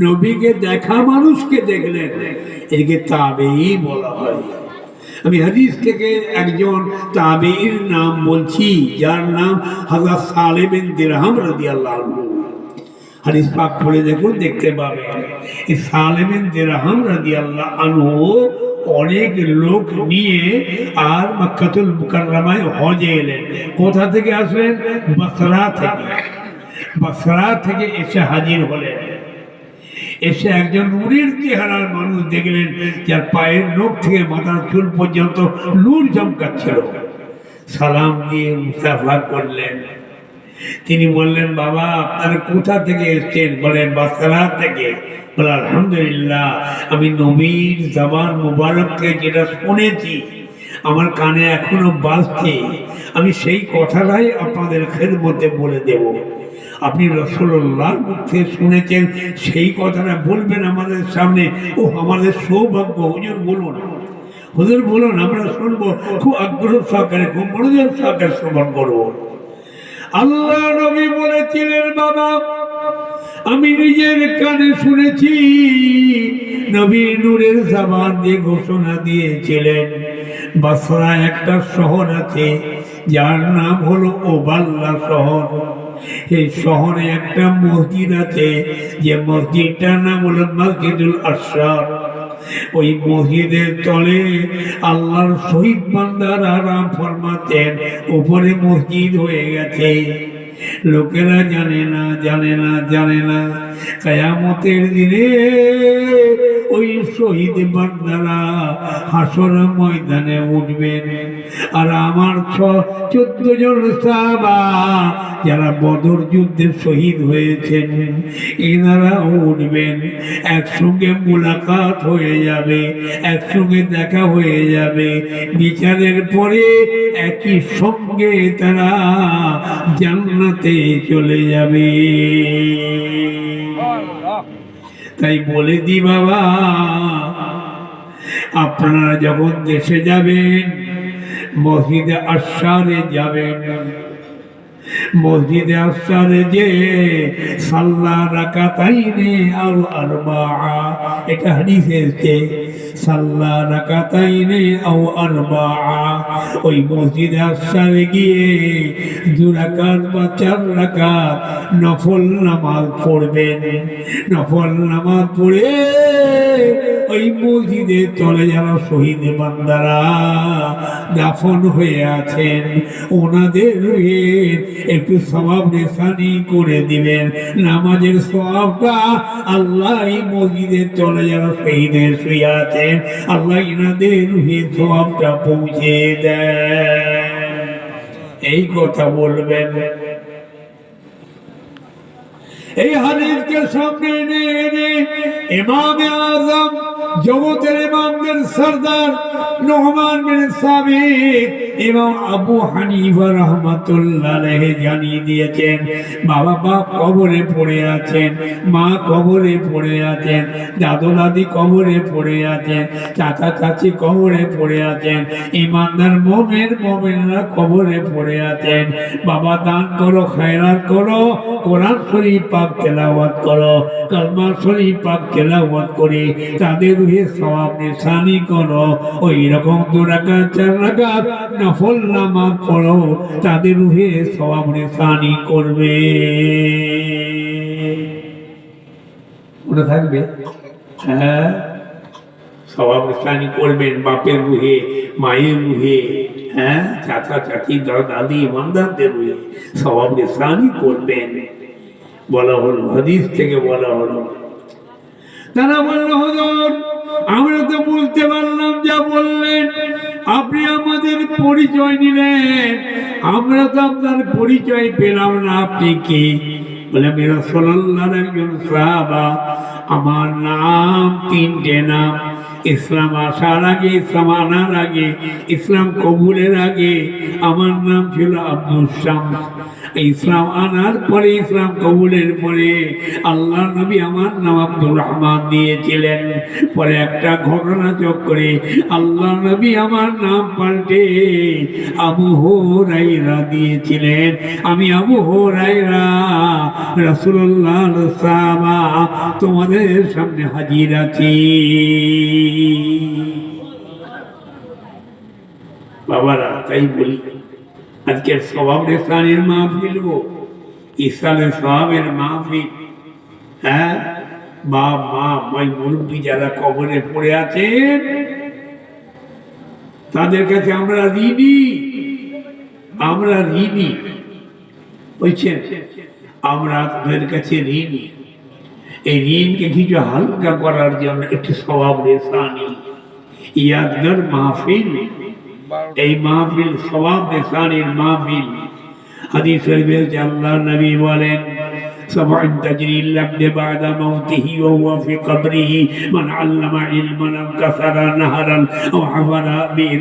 নবীকে দেখা মানুষকে দেখলেন, একে তাবেঈ বলা হয়। আমি হাদিস থেকে একজন তাবেঈর নাম বলছি, যার নাম হযরত সালেম বিন দিরহাম রাদিয়াল্লাহু আনহু। হাদিস পাক পড়ে দেখুন, দেখতে পাবেন। এই সালেম বিন দিরহাম রাদিয়াল্লাহু আনহু অনেক লোক নিয়ে আর মক্কাতুল মুকাররমায় হজে এলেন। কোথা থেকে আসলেন? বসরা থেকে। বসরা থেকে এসে হাজির হলেন। এসে একজন নূরের চেহারার মানুষ দেখলেন, যার পায়ের নখ থেকে মাথার চুল পর্যন্ত নূর চমকাচ্ছিল। সালাম দিয়ে মুসাফা করলেন। তিনি বললেন, বাবা আপনারা কোথা থেকে এসছেন? বলেন বসরা থেকে। বলে আলহামদুলিল্লাহ, আমি নবীর জবান মুবারককে যেটা শুনেছি আমার কানে এখনো বাজছে, আমি সেই কথাটাই আপনাদের খেদমতে বলে দেব। আপনি রাসূলুল্লাহর মুখে শুনেছেন, সেই কথাটা বলবেন আমাদের সামনে। ও আমাদের সৌভাগ্য। হুজুর বলুন, হুজুর বলুন, আমরা শুনবো। খুব আগ্রহ সহকারে, খুব মনোযোগ সহকারে শ্রবণ করবো। আল্লাহ নবী বলেছিলেন, বাবা আমি নিজের কানে শুনেছি, নবী নূরের জবান দিয়ে ঘোষণা দিয়েছিলেন, বসরা একটা শহর আছে যার নাম হলো ওবাল্লা শহর। এই শহরে একটা মসজিদ আছে, যে মসজিদটার নাম হলো মসজিদুল আশরার। ওই মসজিদের তলে আল্লাহর শহীদ বান্দারা আরাম ফরমাতেন। উপরে মসজিদ হয়ে গেছে, লোকেরা জানে না, জানে না, জানে না। কিয়ামতের দিনে ওই শহীদ বান্দারা হাসর ময়দানে উঠবেন, আর আমার 14 জন সাহাবা যারা বদর যুদ্ধে শহীদ হয়েছেন, এনারা উঠবেন। একসঙ্গে মুলাকাত হয়ে যাবে, একসঙ্গে দেখা হয়ে যাবে। বিচারের পরে একই সঙ্গে তারা জান্নাতে চলে যাবে। তাই বলে দি বাবা, আপনারা যখন দেশে যাবেন মসজিদে আশরারে যাবেন। মসজিদে আশরারে যে সাল্লা রাকাতাইনে আও আরবা, এটা হাদিসে এসেছে, সাল্লা রাকাতাইনে আও আরবা। ওই মসজিদে আশরারে গিয়ে 2 রাকাত বা 4 রাকাত নফল নামাজ পড়বেন। নফল নামাজ পড়ে ওই মসজিদের তলে যারা শহীদ বান্দারা দাফন হয়ে আছেন, ওনাদের একটু সওয়াব নিশানি করে দিবেন। নামাজের সওয়াবটা আল্লাহ এই মসজিদের তলে যারা শহীদের শুয়ে আছেন, আল্লাহ ইনাদের সওয়াবটা পৌঁছে দেন। এই কথা বলবেন। এই হাদিসকে সামনে এনে ইমামে আযম, জগতের ইমামদের সরদার নুহমান বিন সাবিত ইমাম আবু হানিফা রাহমাতুল্লাহ আলাইহি জানিয়ে দিয়েছেন, বাবা বাপ কবরে পড়ে আছেন, মা কবরে পড়ে আছেন, দাদু দাদি কবরে পড়ে আছেন, চাচা চাচি কবরে পড়ে আছেন, ইমানদার মুমিনরা কবরে পড়ে আছেন। বাবা দান করো, খায়রাত করো, কোরআন শরীফ পাক তেলাওয়াত করো, কালমা শরীফ পাক তেলাওয়াত করে তাদের রুহে সওয়াব নিশানি করো। ওই রকম 2 রাকাত 4 রাকাত নফল নামাজ পড়ো, তাদের রুহে সওয়াব নিশানি করবে। ওটা থাকবে, হ্যাঁ, সওয়াব নিশানি করবেন বাপের রুহে, মায়ের রুহে, হ্যাঁ, চাচা চাচি দাদি ইমানদারদের রুহে সওয়াব নিশানি করবেন। বলা হলো, হাদিস থেকে বলা হলো। তারা বললো, হুজুর আমরা তো বুঝতে পারলাম যা বললেন, আপনি আমাদের পরিচয় নিলেন, আমরা তো আপনার পরিচয় পেলাম না, আপনি কি? বলে আমি রাসূলুল্লাহর একজন সাহাবা, আমার নাম 3টে নাম। ইসলাম আসার আগে, ইসলাম আনার আগে, ইসলাম কবুলের আগে আমার নাম ছিল আব্দুল শামস। ইসলাম আনার পরে, ইসলাম কবুলের পরে আল্লাহ নবী আমার নাম আব্দুর রহমান দিয়েছিলেন। পরে একটা ঘটনা চক্রে আল্লাহ নবী আমার নাম পাল্টে আবু হুরায়রা দিয়েছিলেন। আমি আবু হুরায়রা রাসূলুল্লাহ সাহাবা তোমাদের সামনে হাজির আছি। বাবারা, তাই বলি আজকের সওয়াব রেসানের মাহফিল গো, ইসালে সওয়াবের মাহফিল। হ্যাঁ, বাপ মা মাই মুরব্বী যারা কবরে পড়ে আছেন তাদের কাছে আমরা ঋণী, আমরা ঋণী, বুঝছেন? আমরা তাদের কাছে ঋণী। এই ঋণকে কিছু হালকা করার জন্য একটি সওয়াব রেসানি ইয়াদগার মাহফিল, এই মাহফিল সওয়াব রেসানির মাহফিল। হাদিস শরীফে আল্লাহ নবী বলেন سبع تجري العبد بعد موته وهو في قبره من علم علما أو كسر نهرا أو حفر بئرا